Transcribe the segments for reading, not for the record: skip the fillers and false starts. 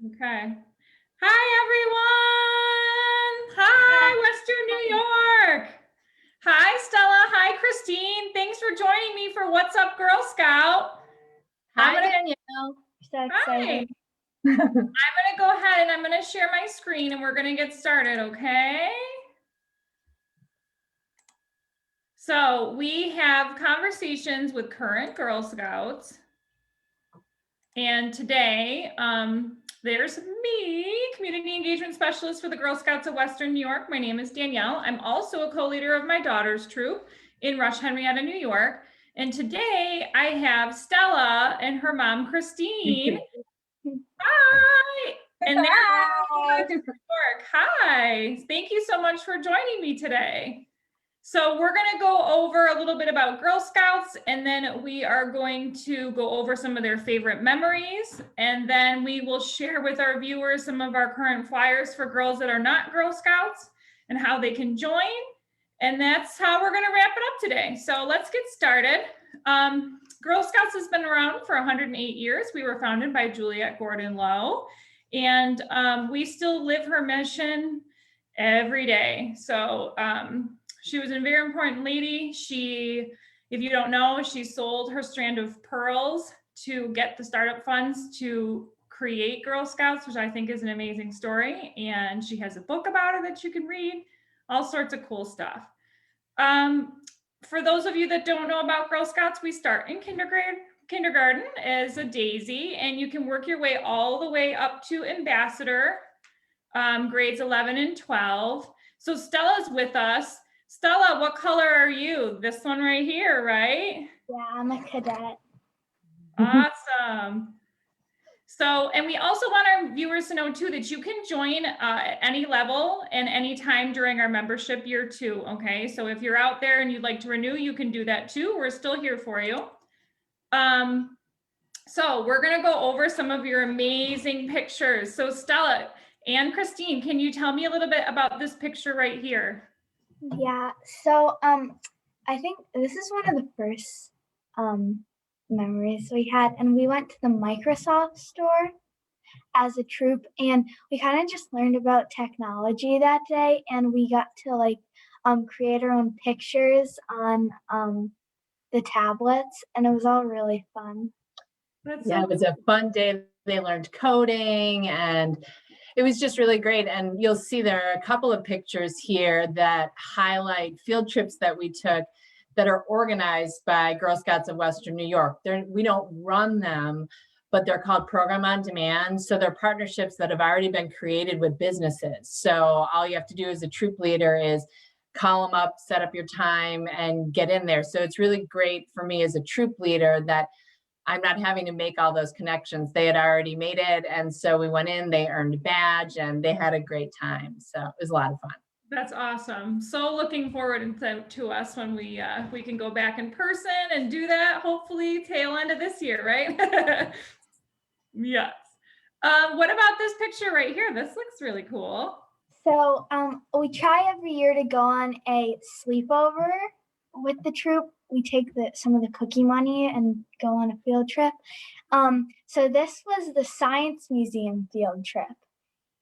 Okay. Hi, everyone. Hi, Western New York. Hi, Stella. Hi, Christine. Thanks for joining me for What's Up Girl Scout. Hi, Danielle. So Hi. excited. I'm going to go ahead and I'm going to share my screen and we're going to get started, okay? So we have conversations with current Girl Scouts. And today, there's me, Community Engagement Specialist for the Girl Scouts of Western New York. My name is Danielle. I'm also a co-leader of my daughter's troop in Rush Henrietta, New York. And today I have Stella and her mom, Christine. Hi. And they're Hi. New York. Hi. Thank you so much for joining me today. So we're going to go over a little bit about Girl Scouts, and then we are going to go over some of their favorite memories, and then we will share with our viewers some of our current flyers for girls that are not Girl Scouts and how they can join. And that's how we're going to wrap it up today. So let's get started. Girl Scouts has been around for 108 years. We were founded by Juliette Gordon Lowe, and we still live her mission every day. So she was a very important lady. She, if you don't know, she sold her strand of pearls to get the startup funds to create Girl Scouts, which I think is an amazing story. And she has a book about it that you can read, all sorts of cool stuff. For those of you that don't know about Girl Scouts, we start in kindergarten as a daisy, and you can work your way all the way up to ambassador, grades 11 and 12. So Stella's with us. Stella, what color are you? This one right here, right? Yeah, I'm a cadet. Awesome. So, and we also want our viewers to know too that you can join at any level and any time during our membership year too, okay? So if you're out there and you'd like to renew, you can do that too. We're still here for you. So we're gonna go over some of your amazing pictures. So Stella and Christine, can you tell me a little bit about this picture right here? Yeah, so I think this is one of the first memories we had, and we went to the Microsoft store as a troop, and we kind of just learned about technology that day, and we got to like create our own pictures on the tablets, and it was all really fun. It was a fun day. They learned coding and it was just really great. And you'll see there are a couple of pictures here that highlight field trips that we took that are organized by Girl Scouts of Western New York. We don't run them, but they're called Program on Demand. So they're partnerships that have already been created with businesses. So all you have to do as a troop leader is call them up, set up your time, and get in there. So it's really great for me as a troop leader that I'm not having to make all those connections. They had already made it. And so we went in, they earned a badge, and they had a great time. So it was a lot of fun. That's awesome. So looking forward to us when we can go back in person and do that, hopefully tail end of this year, right? Yes. What about this picture right here? This looks really cool. So we try every year to go on a sleepover with the troop. We take some of the cookie money and go on a field trip. So this was the Science Museum field trip.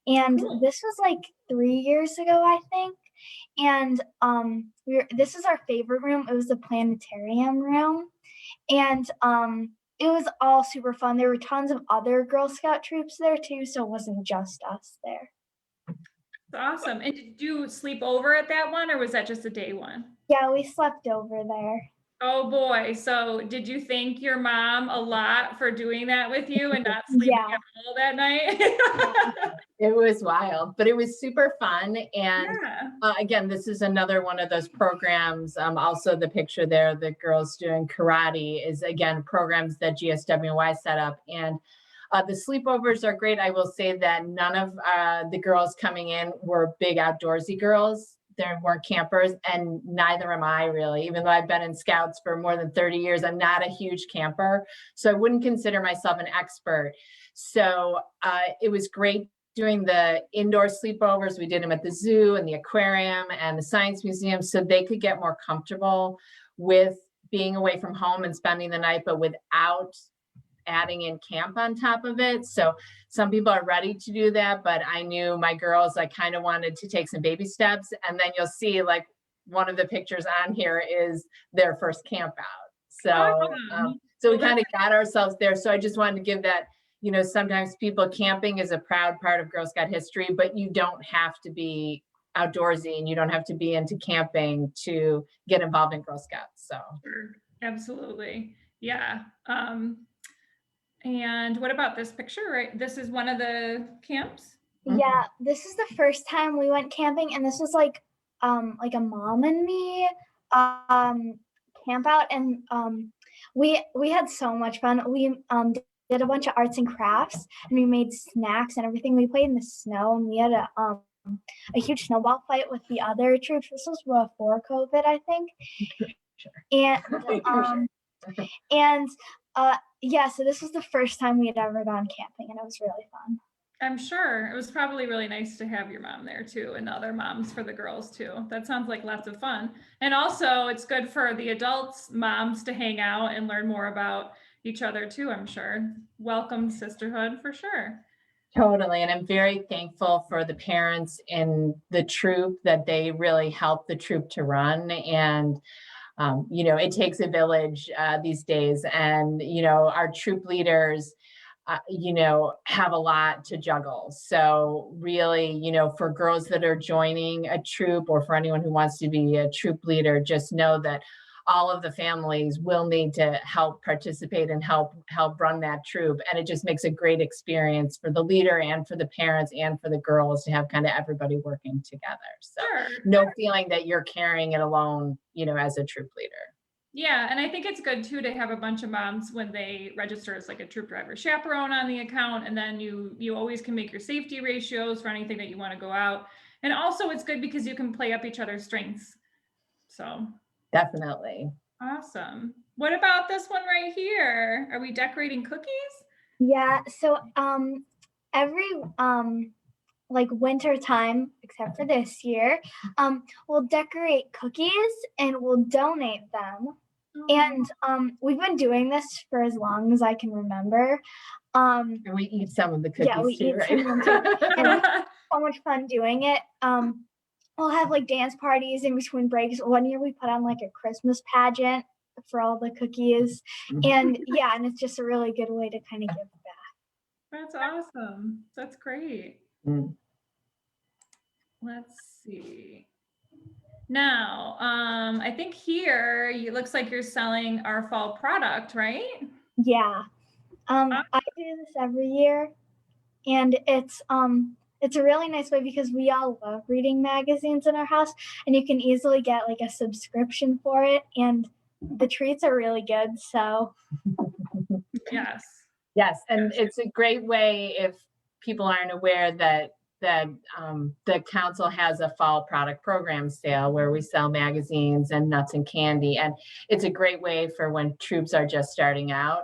And this was like 3 years ago, I think. And this is our favorite room. It was the planetarium room. And it was all super fun. There were tons of other Girl Scout troops there too, so it wasn't just us there. That's awesome. And did you sleep over at that one, or was that just a day one? Yeah, we slept over there. Oh boy. So did you thank your mom a lot for doing that with you and not sleeping at all that night? It was wild, but it was super fun. And again, this is another one of those programs. Also the picture there, the girls doing karate is again, programs that GSWY set up. And the sleepovers are great. I will say that none of the girls coming in were big outdoorsy girls. There weren't campers, and neither am I really. Even though I've been in Scouts for more than 30 years, I'm not a huge camper. So I wouldn't consider myself an expert. So it was great doing the indoor sleepovers. We did them at the zoo and the aquarium and the science museum so they could get more comfortable with being away from home and spending the night, but without adding in camp on top of it. So some people are ready to do that, but I knew my girls, I kind of wanted to take some baby steps. And then you'll see like one of the pictures on here is their first camp out. So, Awesome. so we Well, kind of got ourselves there. So I just wanted to give that, you know, sometimes people, camping is a proud part of Girl Scout history, but you don't have to be outdoorsy and you don't have to be into camping to get involved in Girl Scouts. So Sure. Absolutely. Yeah. And what about this picture, right? This is one of the camps? Yeah, this is the first time we went camping, and this was like a mom and me camp out, and we had so much fun. We did a bunch of arts and crafts, and we made snacks and everything. We played in the snow, and we had a huge snowball fight with the other troops. This was before COVID, I think. Sure. And and yeah, so this was the first time we had ever gone camping, and it was really fun. I'm sure it was probably really nice to have your mom there too, and the other moms for the girls too. That sounds like lots of fun. And also it's good for the adults, moms, to hang out and learn more about each other too, I'm sure. Welcome sisterhood for sure. Totally. And I'm very thankful for the parents in the troop that they really help the troop to run. And, you know, it takes a village these days. And, you know, our troop leaders, you know, have a lot to juggle. So really, you know, for girls that are joining a troop or for anyone who wants to be a troop leader, just know that all of the families will need to help participate and help run that troop. And it just makes a great experience for the leader and for the parents and for the girls to have kind of everybody working together. So Sure. no feeling that you're carrying it alone, you know, as a troop leader. Yeah, and I think it's good too to have a bunch of moms when they register as like a troop driver chaperone on the account, and then you always can make your safety ratios for anything that you want to go out. And also it's good because you can play up each other's strengths. So Definitely. awesome. What about this one right here? Are we decorating cookies? Yeah, so every like winter time, except for this year, we'll decorate cookies and we'll donate them. And we've been doing this for as long as I can remember. And we eat some of the cookies Yeah, we too, eat right? some of them too. And we have so much fun doing it. We'll have like dance parties in between breaks. One year we put on like a Christmas pageant for all the cookies. And yeah, and it's just a really good way to kind of give back. That's awesome. That's great. Mm. Let's see. Now, I think here it looks like you're selling our fall product, right? Yeah. I do this every year, and it's a really nice way because we all love reading magazines in our house, and you can easily get like a subscription for it, and the treats are really good. So Yes. Yes, and it's a great way if people aren't aware that the council has a fall product program sale where we sell magazines and nuts and candy, and it's a great way for when troops are just starting out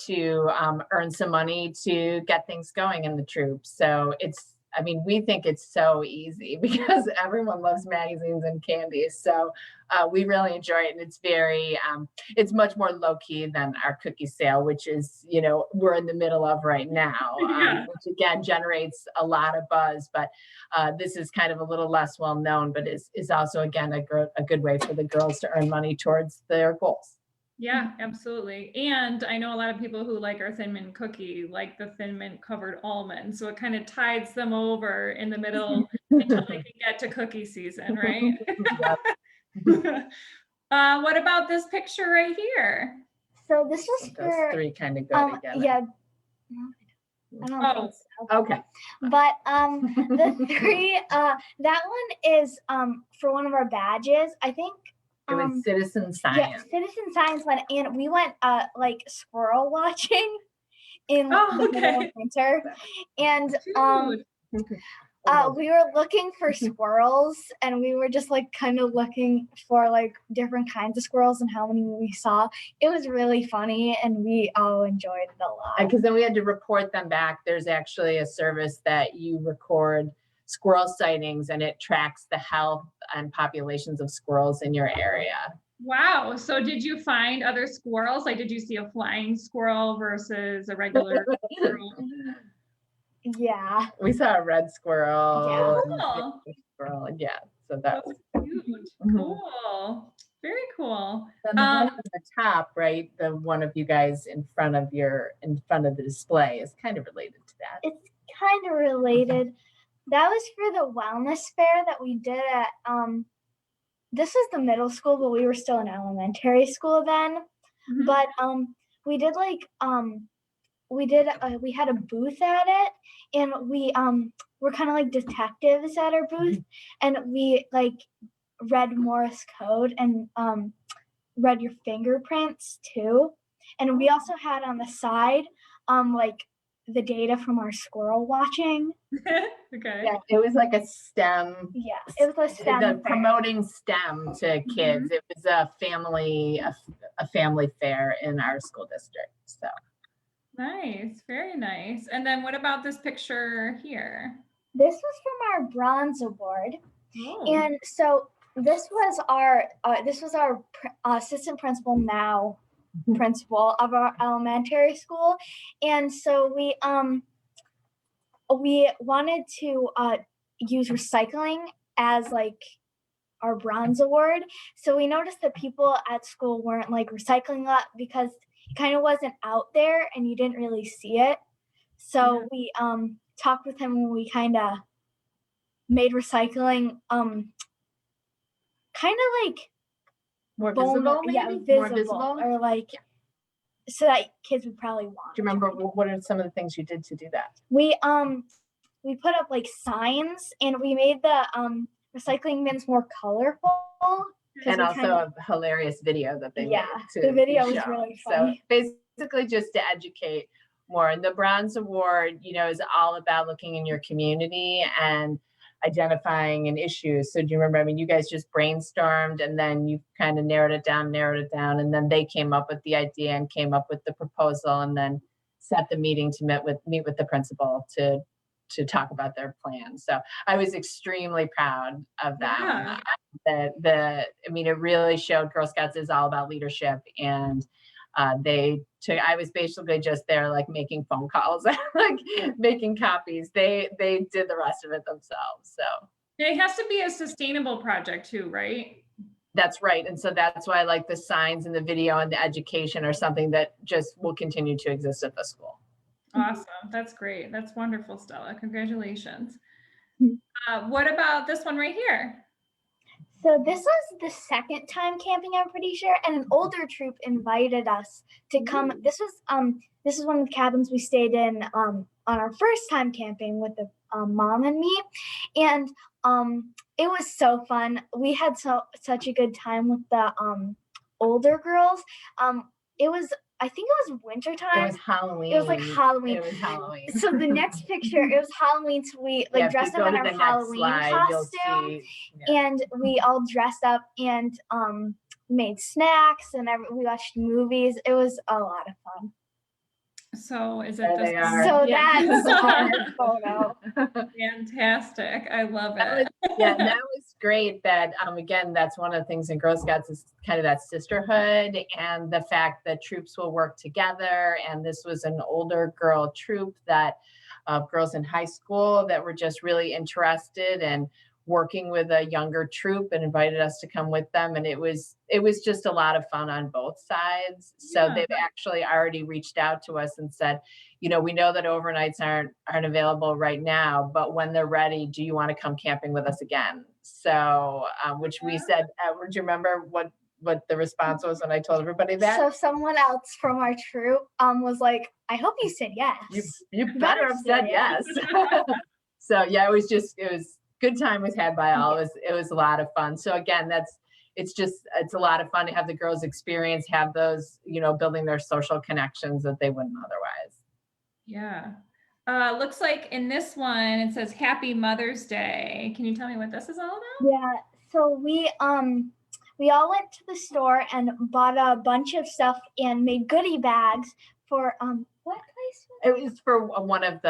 to earn some money to get things going in the troops. So it's, I mean, we think it's so easy because everyone loves magazines and candies. So we really enjoy it. And it's very, it's much more low key than our cookie sale, which is, you know, we're in the middle of right now, Yeah. which again generates a lot of buzz. But this is kind of a little less well known, but is also, again, a good way for the girls to earn money towards their goals. Yeah, absolutely. And I know a lot of people who like our Thin Mint cookie, like the Thin Mint covered almond. So it kind of tides them over in the middle until they can get to cookie season, right? What about this picture right here? so this was Those for three kind of go together. yeah. I don't know. Oh, Okay. But the three that one is for one of our badges. I think It was citizen yeah, science. citizen science one, and we went like squirrel watching in Oh, the middle okay. of winter, and cute. we were looking for squirrels, and we were just like kind of looking for like different kinds of squirrels and how many we saw. It was really funny, and we all enjoyed it a lot. Because then we had to report them back. There's actually a service that you record squirrel sightings and it tracks the health and populations of squirrels in your area. Wow. So did you find other squirrels? Like, did you see a flying squirrel versus a regular squirrel? Yeah. We saw a red squirrel. and Cool. a squirrel. Yeah, so that was That's cute. Mhm. Cool. Very cool. Then the one at the top, right? The one of you guys in front of the display is kind of related to that. It's kind of related. That was for the wellness fair that we did at this was the middle school, but we were still in elementary school then. Mhm. But we did like we had a booth at it, and we were kind of like detectives at our booth, and we like read Morse code and read your fingerprints too. And we also had on the side like the data from our squirrel watching. Okay. Yeah, it was like a STEM. Yeah, it was a STEM fair. Promoting STEM to kids. It was a family fair in our school district. So Nice. Very nice. And then what about this picture here? This was from our bronze award. Oh. And so this was our assistant principal, now principal of our elementary school. And so we wanted to use recycling as like our bronze award. So we noticed that people at school weren't like recycling a lot because it kind of wasn't out there and you didn't really see it. So we talked with him and we kind of made recycling kind of like more visible, maybe? Yeah, More visible? or like so that kids would probably want. Do you remember what are some of the things you did to do that? We put up like signs and we made the recycling bins more colorful. And also a hilarious video that they made. The video was really funny. So basically just to educate more. And the Bronze Award, is all about looking in your community and identifying an issue. So do you remember, you guys just brainstormed and then you kind of narrowed it down, and then they came up with the idea and came up with the proposal and then set the meeting to meet with the principal to talk about their plan. So I was extremely proud of them. Yeah. It really showed Girl Scouts is all about leadership, and I was basically just there like making phone calls, like making copies. They did the rest of it themselves. So it has to be a sustainable project too, right? That's right. And so that's why like the signs and the video and the education are something that just will continue to exist at the school. Awesome. That's great. That's wonderful, Stella. Congratulations. What about this one right here? So this was the second time camping, I'm pretty sure, and an older troop invited us to come. This is one of the cabins we stayed in on our first time camping with the mom and me, and it was so fun. We had such a good time with the older girls. I think it was wintertime. It was Halloween. It was like Halloween. It was Halloween. So the next picture, it was Halloween. So we dressed up in our Halloween costume, and we all dressed up and made snacks and we watched movies. It was a lot of fun. So is it There this? they are. So Yeah. that's our photo. Fantastic. I love it. That was great. That again, that's one of the things in Girl Scouts is kind of that sisterhood and the fact that troops will work together. And this was an older girl troop that girls in high school that were just really interested and working with a younger troop and invited us to come with them. And it was just a lot of fun on both sides. So they've actually already reached out to us and said, we know that overnights aren't available right now, but when they're ready, do you want to come camping with us again? So, which we said, do you remember what the response was when I told everybody that? So someone else from our troop was like, I hope you said yes. You better have said yes. So yeah, it was good time was had by all. It was a lot of fun. So again, it's a lot of fun to have the girls experience, have those, building their social connections that they wouldn't otherwise. Yeah. Looks like in this one, it says Happy Mother's Day. Can you tell me what this is all about? Yeah. So we all went to the store and bought a bunch of stuff and made goodie bags for what place? It was for one of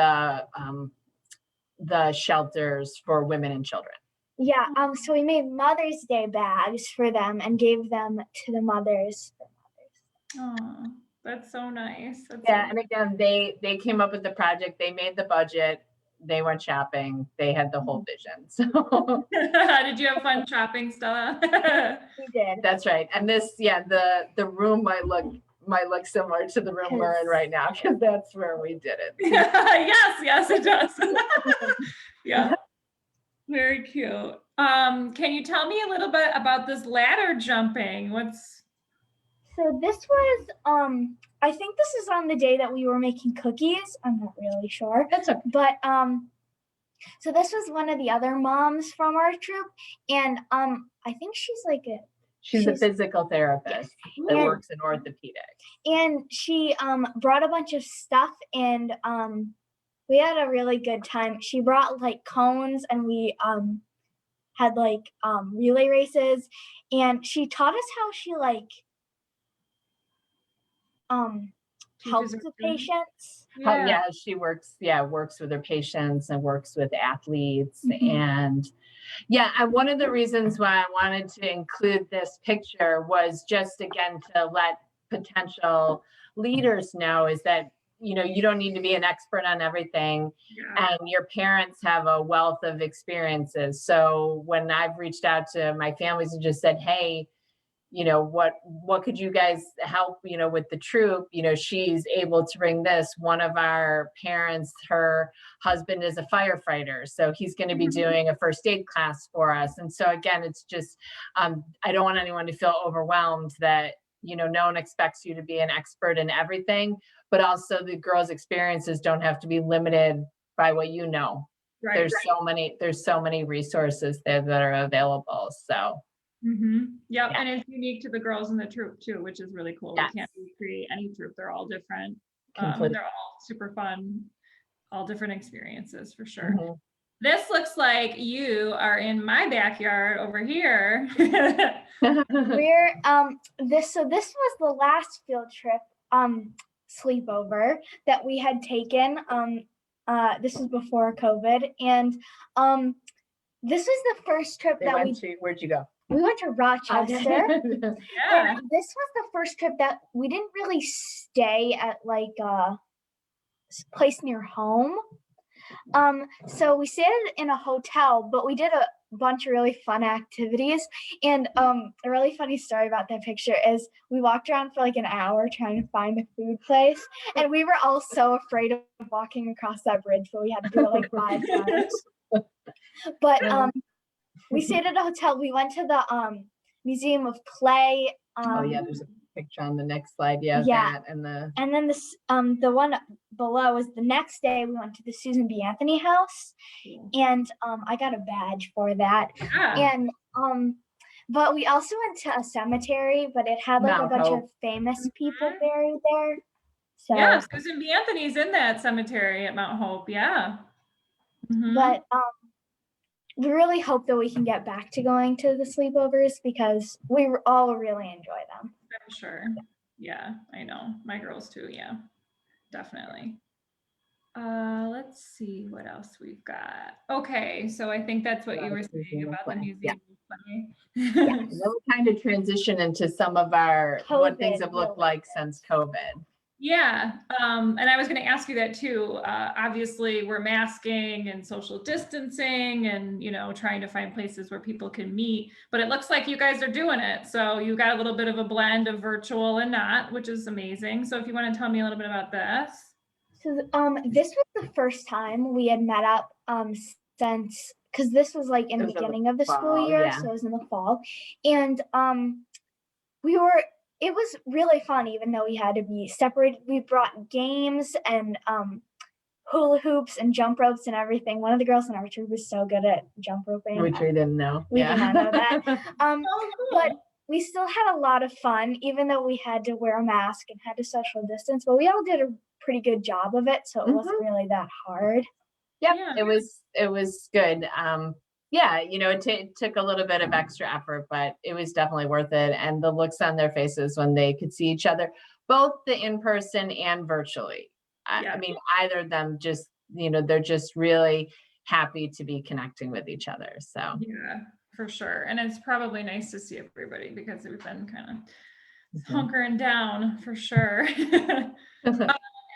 the shelters for women and children. Yeah, so we made Mother's Day bags for them and gave them to the mothers. Oh, that's so nice. That's Yeah, so and again, they came up with the project, they made the budget, they went shopping, they had the whole vision. So Did you have fun shopping, Stella? We did. that's right. And this, yeah, the room might look similar to the room we're in right now, because that's where we did it. Yes, it does. Yeah, very cute. Can you tell me a little bit about this ladder jumping? So this was I think this is on the day that we were making cookies. I'm not really sure. That's okay. But so this was one of the other moms from our troop, and I think she's like She's a physical therapist that And- works in orthopedics. and she brought a bunch of stuff, and we had a really good time. She brought like cones, and we had like relay races, and she taught us how she like helps Teaches the her- patients. Yeah, she works with her patients and works with athletes. Mhm. And yeah, and one of the reasons why I wanted to include this picture was just again to let potential leaders know is that, you know, you don't need to be an expert on everything, Yeah. and your parents have a wealth of experiences. So when I've reached out to my families and just said, hey, you know, what could you guys help, you know, with the troop? You know, she's able to bring this. One of our parents, her husband is a firefighter, so he's going to be doing a first aid class for us. And so again, it's just, I don't want anyone to feel overwhelmed that, you know, no one expects you to be an expert in everything, but also the girls' experiences don't have to be limited by what you know. Right. There's so many resources there that are available. So Yep, Yeah. and it's unique to the girls in the troop too, which is really cool. Yes. We can't recreate any troop. They're all different. Completely. They're all super fun, all different experiences for sure. Mhm. This looks like you are in my backyard over here. We're this was the last field trip sleepover that we had taken. This was before COVID, and this was the first trip that Where'd you go? we went to Rochester. Yeah. And this was the first trip that we didn't really stay at like a place near home. So we stayed in a hotel, but we did a bunch of really fun activities. And a really funny story about that picture is we walked around for like an hour trying to find a food place, and we were all so afraid of walking across that bridge, but we had to do it like 5 times. But we stayed at a hotel. We went to the Museum of Clay. Oh yeah, there's a picture on the next slide. Yeah, Yeah. that and the And then this the one below is the next day we went to the Susan B. Anthony house, and I got a badge for that. Yeah. And but we also went to a cemetery, but it had like a Mount bunch of Hope. famous people buried there. So Yeah, Susan B. Anthony's in that cemetery at Mount Hope. Yeah. Mhm. but we really hope that we can get back to going to the sleepovers because we all really enjoy them. I'm sure. Yeah, I know. My girls too. Yeah, definitely. Let's see what else we've got. Okay, so I think that's what you were saying Museum of about the Play, museum yeah. of play. and then we kind of transition into some of our what things COVID have looked really like since COVID. Yeah, and I was going to ask you that too. Obviously, we're masking and social distancing, and trying to find places where people can meet. But it looks like you guys are doing it. So you got a little bit of a blend of virtual and not, which is amazing. So if you want to tell me a little bit about this. So this was the first time we had met up since, because this was like in It the was in the beginning of the school fall, year, yeah. so it was in the fall, and it was really fun, even though we had to be separated. We brought games and hula hoops and jump ropes and everything. One of the girls in our troop was so good at jump roping. Which we didn't know. We did not know that. Oh, cool. But we still had a lot of fun, even though we had to wear a mask and had to social distance. But we all did a pretty good job of it, so it wasn't really that hard. Yep, Yeah. it was good. Yeah, it took a little bit of extra effort, but it was definitely worth it. And the looks on their faces when they could see each other, both the in-person and virtually. Yeah. I mean, either of them just, they're just really happy to be connecting with each other. So Yeah, for sure. And it's probably nice to see everybody because we've been kind of hunkering down for sure.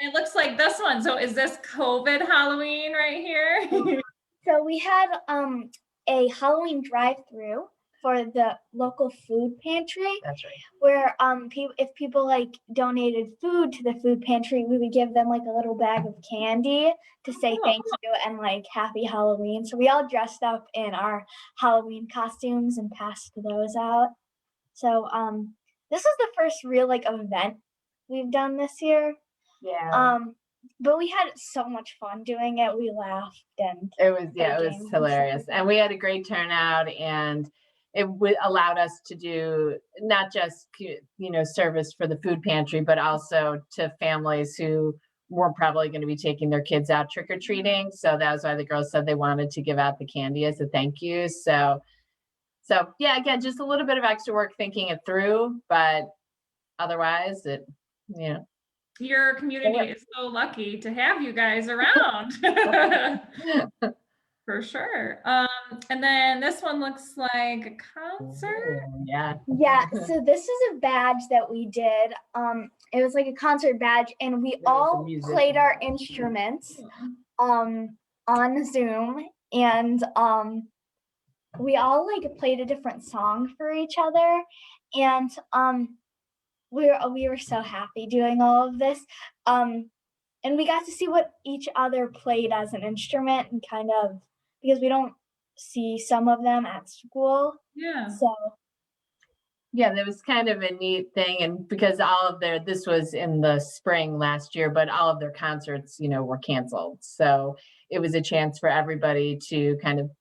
It looks like this one. So is this COVID Halloween right here? So we had a Halloween drive-through for the local food pantry that's right. where if people like donated food to the food pantry, we would give them like a little bag of candy to say thank you and like happy Halloween. So we all dressed up in our Halloween costumes and passed those out. So this is the first real like event we've done this year. Yeah. But we had so much fun doing it. We laughed and It was, yeah, played it games was and stuff hilarious. like And we had a great turnout, and it allowed us to do not just, service for the food pantry, but also to families who weren't probably going to be taking their kids out trick or treating. So that was why the girls said they wanted to give out the candy as a thank you. So yeah, again, just a little bit of extra work thinking it through, but otherwise Your community is so lucky to have you guys around. For sure. And then this one looks like a concert. Yeah. Yeah, so this is a badge that we did. It was like a concert badge, and we all played our instruments on Zoom, and we all like played a different song for each other, and we were so happy doing all of this. And we got to see what each other played as an instrument and kind of because we don't see some of them at school. Yeah. So Yeah, that was kind of a neat thing. And because this was in the spring last year, but all of their concerts, were canceled. So it was a chance for everybody to kind of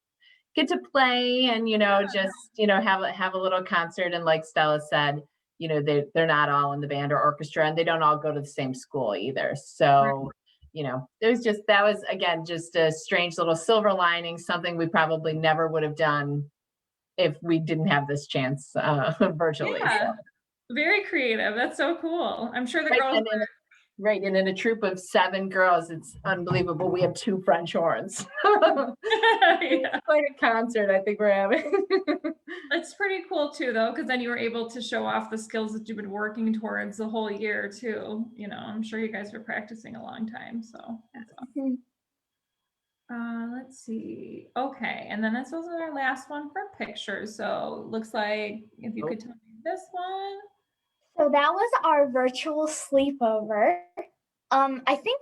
get to play and, just, have a little concert. And like Stella said, they're not all in the band or orchestra, and they don't all go to the same school either. So, that was, again, just a strange little silver lining, something we probably never would have done if we didn't have this chance virtually. Yeah. So. Very creative. That's so cool. I'm sure the Right, girls right, and in a troop of 7 girls, it's unbelievable. We have 2 French horns. Yeah. Quite a concert I think we're having. It's pretty cool too, though, because then you were able to show off the skills that you've been working towards the whole year too. I'm sure you guys were practicing a long time. So that's awesome. Let's see. Okay, and then this was our last one for pictures. So looks like if you could tell me this one. So that was our virtual sleepover. I think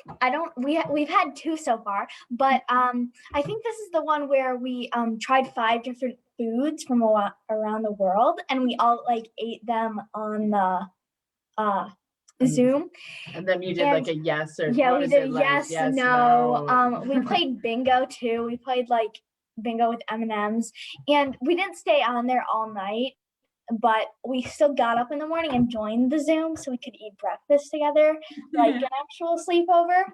we've had 2 so far, but I think this is the one where we tried 5 different foods from around the world, and we all like ate them on the Zoom. And then you did like a yes or yeah, what we is did it, like, yes, yes, no. We played bingo too. We played like bingo with M&Ms, and we didn't stay on there all night, but we still got up in the morning and joined the Zoom so we could eat breakfast together, like an actual sleepover.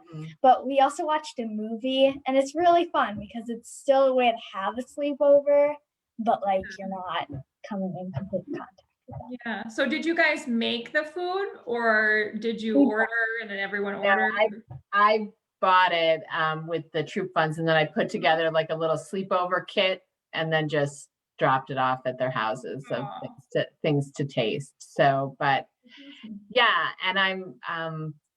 But we also watched a movie, and it's really fun because it's still a way to have a sleepover, but like you're not coming in complete contact with them. Yeah. So did you guys make the food, or did you order and then everyone ordered? I bought it with the troop funds, and then I put together like a little sleepover kit, and then just dropped it off at their houses of things to taste. So, but yeah, and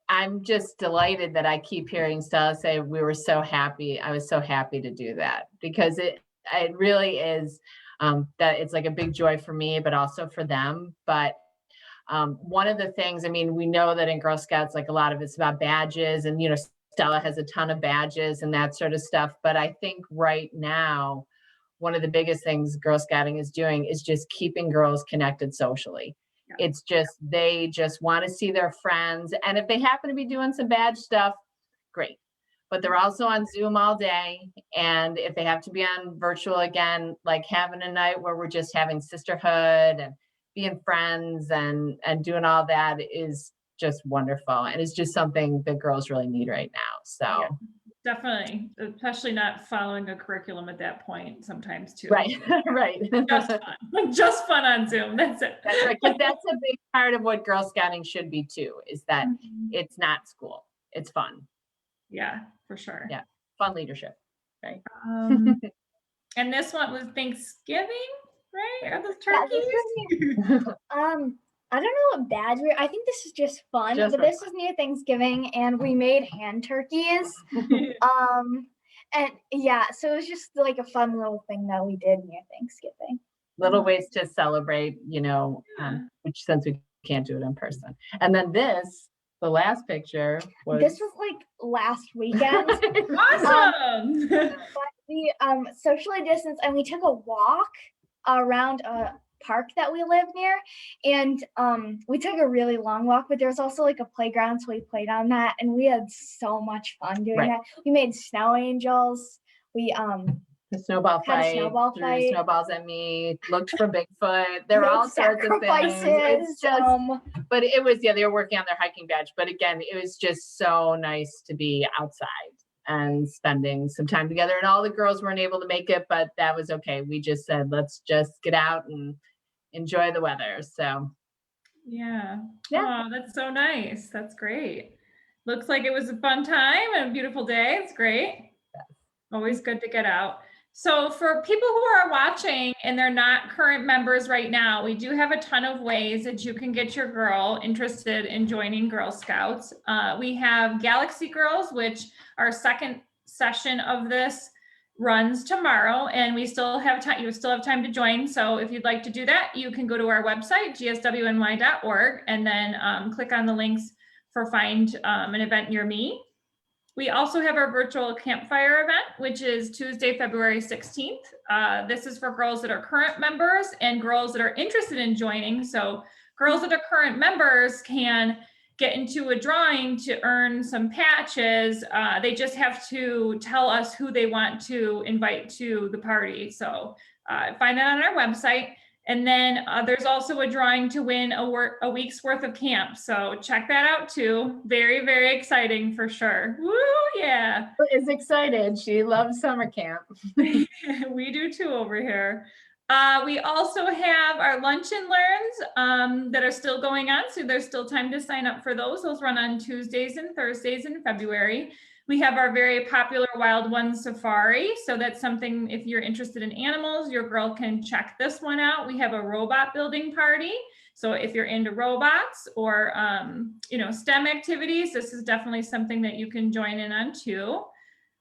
I'm just delighted that I keep hearing Stella say we were so happy. I was so happy to do that because it really is that it's like a big joy for me, but also for them. But one of the things, I mean, we know that in Girl Scouts, like a lot of it's about badges, and Stella has a ton of badges and that sort of stuff. But I think right now, one of the biggest things Girl Scouting is doing is just keeping girls connected socially. Yeah. It's just, they just want to see their friends. And if they happen to be doing some badge stuff, great. But they're also on Zoom all day. And if they have to be on virtual again, like having a night where we're just having sisterhood and being friends and doing all that is just wonderful. And it's just something that girls really need right now. So. Yeah. Definitely, especially not following a curriculum at that point sometimes too. Right, right. Just fun on Zoom, that's it. That's right, because that's a big part of what Girl Scouting should be too, is that it's not school, it's fun. Yeah, for sure. Yeah, fun leadership. Right. And this one was Thanksgiving, right? Are those Yeah, this turkeys? I don't know what badge I think this is just fun, Just but for this was near Thanksgiving and we made hand turkeys. And yeah, so it was just like a fun little thing that we did near Thanksgiving. Little ways to celebrate, Yeah. which since we can't do it in person. And then the last picture was. This was like last weekend. Awesome. But we socially distanced and we took a walk around a park that we live near, and we took a really long walk, but there was also like a playground, so we played on that and we had so much fun doing Right. that. We made snow angels. We The snowball had a fight, snowball threw fight. snowballs at me, looked for Bigfoot. There were made all sorts of things. It's sacrifices, just, but it was, they were working on their hiking badge. But again, it was just so nice to be outside and spending some time together. And all the girls weren't able to make it, but that was okay. We just said, let's just get out and enjoy the weather. So Yeah. Yeah. Oh, that's so nice. That's great. Looks like it was a fun time and a beautiful day. It's great. Always good to get out. So for people who are watching and they're not current members right now, we do have a ton of ways that you can get your girl interested in joining Girl Scouts. We have Galaxy Girls, which our second session of this runs tomorrow, and we still have time. You still have time to join. So if you'd like to do that, you can go to our website, gswny.org, and then click on the links for find an event near me. We also have our virtual campfire event, which is Tuesday, February 16th. This is for girls that are current members and girls that are interested in joining. So girls that are current members can get into a drawing to earn some patches. They just have to tell us who they want to invite to the party. So find that on our website. And then there's also a drawing to win a week's worth of camp. So check that out too. Very, very exciting for sure. Woo, yeah. is excited. She loves summer camp. We do too over here. We also have our lunch and learns that are still going on. So there's still time to sign up for those. Those run on Tuesdays and Thursdays in February. We have our very popular Wild One Safari. So that's something, if you're interested in animals, your girl can check this one out. We have a robot building party. So if you're into robots or, STEM activities, this is definitely something that you can join in on too.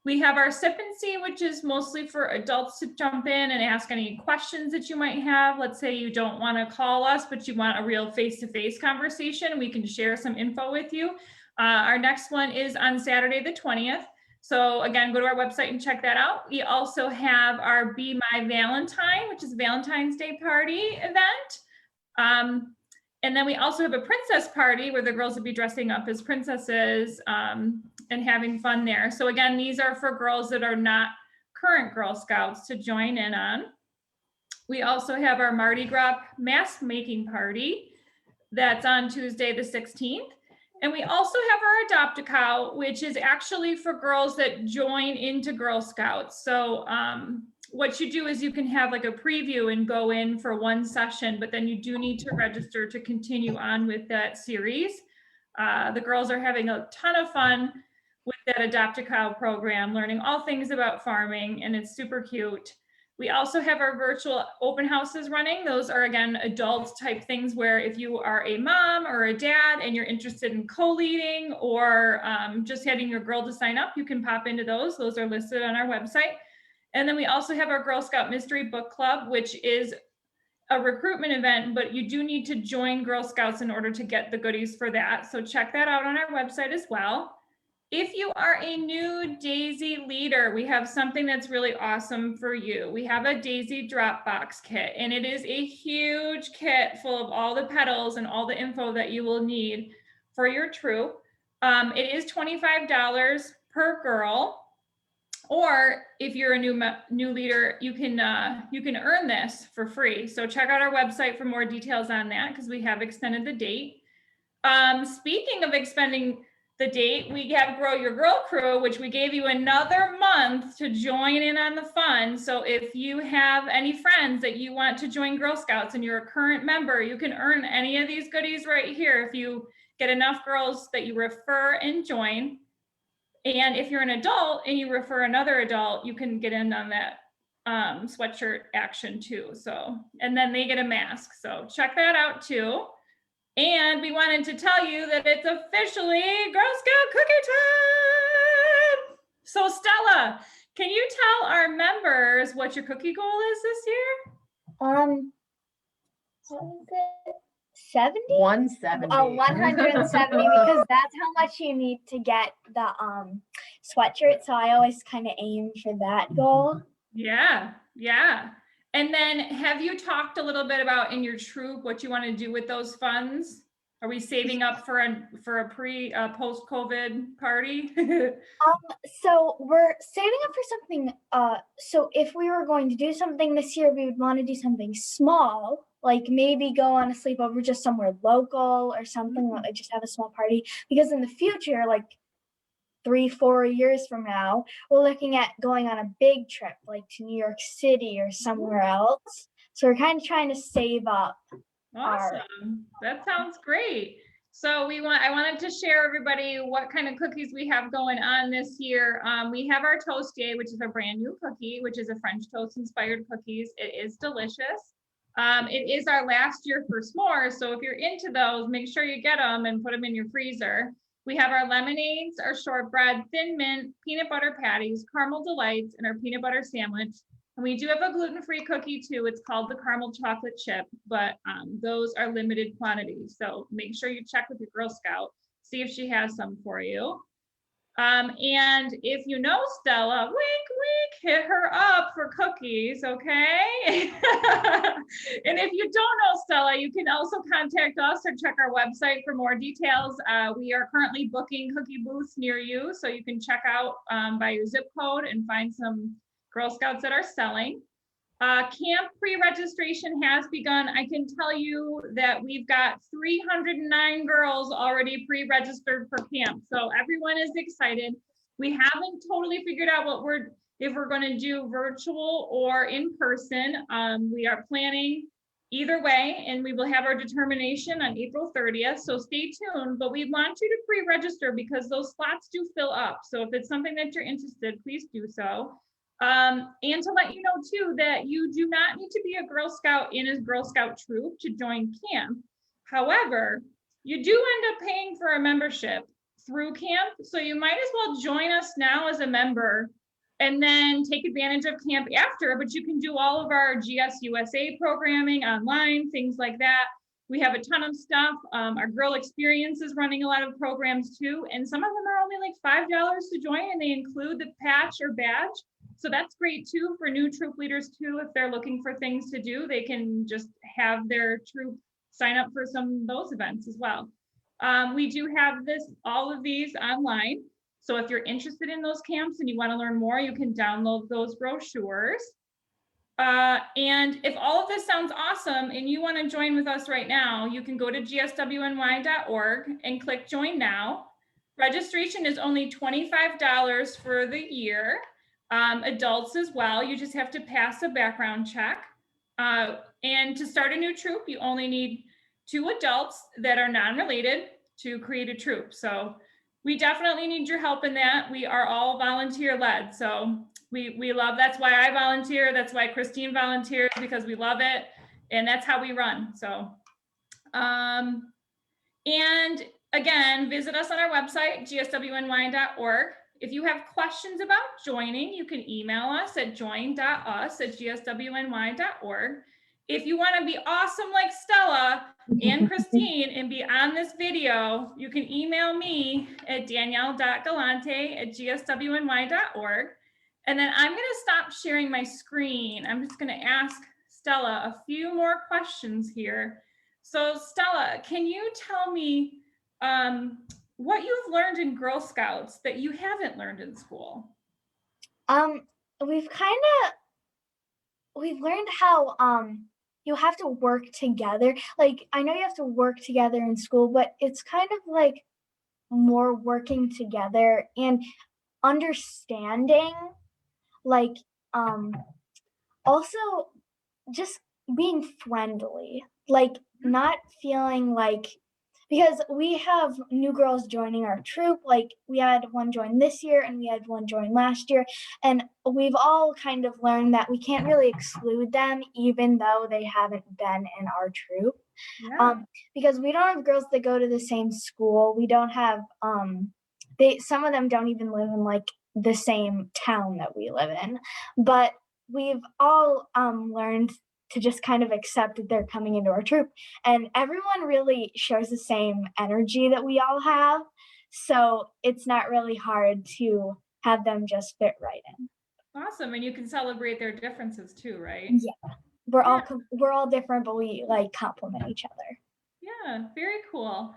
We have our Sip and See, which is mostly for adults to jump in and ask any questions that you might have. Let's say you don't want to call us, but you want a real face-to-face conversation. We can share some info with you. Our next one is on Saturday, the 20th. So again, go to our website and check that out. We also have our Be My Valentine, which is a Valentine's Day party event. And then we also have a princess party where the girls will be dressing up as princesses and having fun there. So again, these are for girls that are not current Girl Scouts to join in on. We also have our Mardi Gras mask making party. That's on Tuesday, the 16th. And we also have our Adopt a Cow, which is actually for girls that join into Girl Scouts. So what you do is you can have like a preview and go in for one session, but then you do need to register to continue on with that series. The girls are having a ton of fun with that Adopt a Cow program, learning all things about farming, and it's super cute. We also have our virtual open houses running. Those are, again, adult type things where if you are a mom or a dad and you're interested in co-leading or just having your girl to sign up, you can pop into those. Those are listed on our website. And then we also have our Girl Scout Mystery Book Club, which is a recruitment event, but you do need to join Girl Scouts in order to get the goodies for that. So check that out on our website as well. If you are a new Daisy leader, we have something that's really awesome for you. We have a Daisy Dropbox kit, and it is a huge kit full of all the petals and all the info that you will need for your troop. It is $25 per girl, or if you're a new leader, you can earn this for free. So check out our website for more details on that because we have extended the date. Speaking of extending the date, we have Grow Your Girl Crew, which we gave you another month to join in on the fun. So if you have any friends that you want to join Girl Scouts and you're a current member, you can earn any of these goodies right here if you get enough girls that you refer and join. And if you're an adult and you refer another adult, you can get in on that sweatshirt action too. So, and then they get a mask. So check that out too. And we wanted to tell you that it's officially Girl Scout cookie time. So Stella, can you tell our members what your cookie goal is this year? What was it? 70? 170. 170 because that's how much you need to get the sweatshirt. So I always kind of aim for that goal. Yeah, yeah. And then have you talked a little bit about in your troop what you want to do with those funds? Are we saving up for a post-COVID party? So we're saving up for something. So if we were going to do something this year, we would want to do something small, like maybe go on a sleepover just somewhere local or something, like just have a small party. Because in the future, like 3-4 years from now, we're looking at going on a big trip, like to New York City or somewhere else. So we're kind of trying to save up. Awesome. That sounds great. So I wanted to share everybody what kind of cookies we have going on this year. We have our Toastier, which is a brand new cookie, which is a French toast inspired cookies. It is delicious. It is our last year for s'mores. So if you're into those, make sure you get them and put them in your freezer. We have our lemonades, our shortbread, thin mint, peanut butter patties, caramel delights, and our peanut butter sandwich. And we do have a gluten-free cookie too. It's called the caramel chocolate chip, but those are limited quantities. So make sure you check with your Girl Scout, see if she has some for you. And if you know Stella, wink, wink, hit her up for cookies, okay? And if you don't know Stella, you can also contact us or check our website for more details. We are currently booking cookie booths near you, so you can check out by your zip code and find some Girl Scouts that are selling. Camp pre-registration has begun. I can tell you that we've got 309 girls already pre-registered for camp. So everyone is excited. We haven't totally figured out if we're going to do virtual or in person. We are planning either way, and we will have our determination on April 30th. So stay tuned, but we want you to pre-register because those slots do fill up. So if it's something that you're interested, please do so. And to let you know too, that you do not need to be a Girl Scout in a Girl Scout troop to join camp. However, you do end up paying for a membership through camp. So you might as well join us now as a member and then take advantage of camp after, but you can do all of our GSUSA programming online, things like that. We have a ton of stuff. Our Girl Experience is running a lot of programs too. And some of them are only like $5 to join, and they include the patch or badge. So that's great too for new troop leaders too. If they're looking for things to do, they can just have their troop sign up for some of those events as well. We do have all of these online. So if you're interested in those camps and you want to learn more, you can download those brochures. And if all of this sounds awesome and you want to join with us right now, you can go to gswny.org and click join now. Registration is only $25 for the year. Adults as well. You just have to pass a background check. And to start a new troop, you only need 2 adults that are non-related to create a troop. So we definitely need your help in that. We are all volunteer led. So we love, that's why I volunteer. That's why Christine volunteers, because we love it. And that's how we run. So, and again, visit us on our website, gswny.org. If you have questions about joining, you can email us at join.us@gswny.org. If you want to be awesome like Stella and Christine and be on this video, you can email me at danielle.galante@gswny.org. And then I'm going to stop sharing my screen. I'm just going to ask Stella a few more questions here. So Stella, can you tell me what you've learned in Girl Scouts that you haven't learned in school? We've learned how you have to work together. Like, I know you have to work together in school, but it's kind of like more working together and understanding, like also just being friendly, like not feeling like because we have new girls joining our troop. Like we had one join this year and we had one join last year. And we've all kind of learned that we can't really exclude them even though they haven't been in our troop. Yeah. Because we don't have girls that go to the same school. We don't have some of them don't even live in like the same town that we live in. But we've all learned to just kind of accept that they're coming into our troop. And everyone really shares the same energy that we all have. So it's not really hard to have them just fit right in. Awesome. And you can celebrate their differences too, right? Yeah. We're all different, but we like complement each other. Yeah, very cool.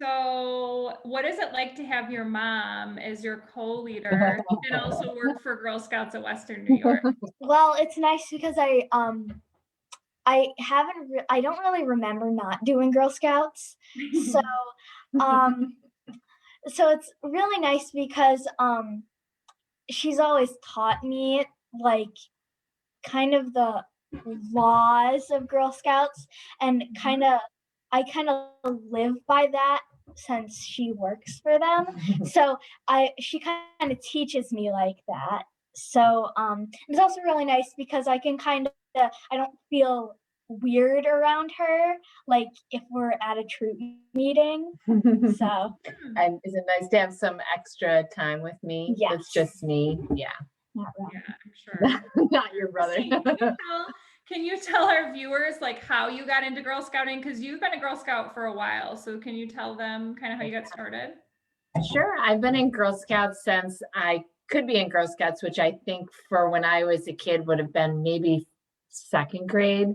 So what is it like to have your mom as your co-leader and also work for Girl Scouts of Western New York? Well, it's nice because I don't really remember not doing Girl Scouts. So so it's really nice because she's always taught me like kind of the laws of Girl Scouts, and I kind of live by that since she works for them. So she kind of teaches me like that. So it's also really nice because I can I don't feel weird around her, like if we're at a troop meeting. So And is it nice to have some extra time with me? Yes. It's just me. Yeah. not wrong. Yeah, I'm sure. Not your brother. Can you tell our viewers like how you got into Girl Scouting? Because you've been a Girl Scout for a while. So can you tell them kind of how you got started? Sure. I've been in Girl Scouts since I could be in Girl Scouts, which I think for when I was a kid would have been maybe second grade.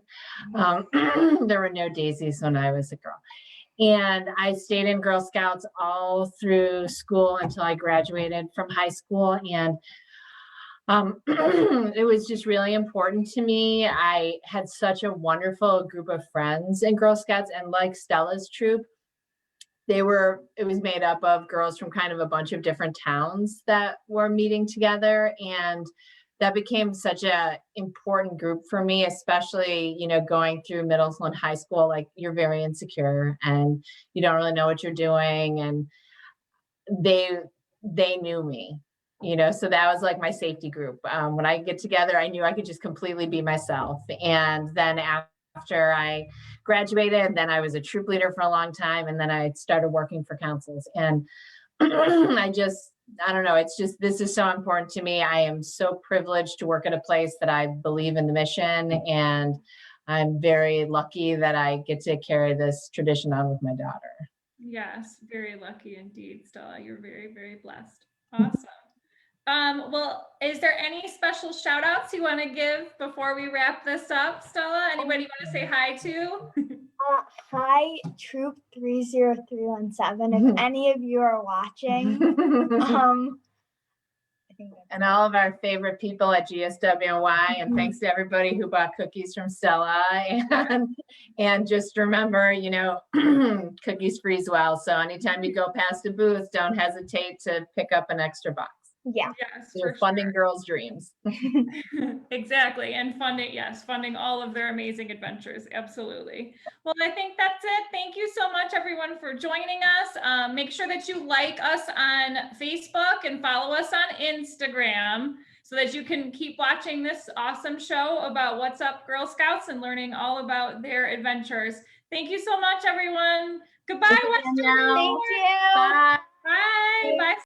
There were no daisies when I was a girl. And I stayed in Girl Scouts all through school until I graduated from high school. And it was just really important to me. I had such a wonderful group of friends in Girl Scouts, and like Stella's troop, it was made up of girls from kind of a bunch of different towns that were meeting together. And that became such a important group for me, especially, you know, going through middle school and high school. Like you're very insecure and you don't really know what you're doing. And they knew me, you know, so that was like my safety group. When I get together, I knew I could just completely be myself. And then after I graduated, then I was a troop leader for a long time. And then I started working for councils. And I don't know, it's just, this is so important to me. I am so privileged to work at a place that I believe in the mission. And I'm very lucky that I get to carry this tradition on with my daughter. Yes, very lucky indeed, Stella. You're very, very blessed. Awesome. Well, is there any special shout outs you want to give before we wrap this up, Stella? Anybody you want to say hi to? Hi, Troop 30317. If any of you are watching, I think that's And all of our favorite people at GSWY, and thanks to everybody who bought cookies from Stella. And just remember, you know, cookies freeze well. So anytime you go past a booth, don't hesitate to pick up an extra box. yeah. Yes, You're for funding sure. girls' dreams. Exactly. And funding, yes, funding all of their amazing adventures. Absolutely. Well, I think that's it. Thank you so much, everyone, for joining us. Make sure that you like us on Facebook and follow us on Instagram so that you can keep watching this awesome show about What's Up Girl Scouts and learning all about their adventures. Thank you so much, everyone. Goodbye, Thank you, Western New Danielle. York. Thank you. Bye. Bye. Bye.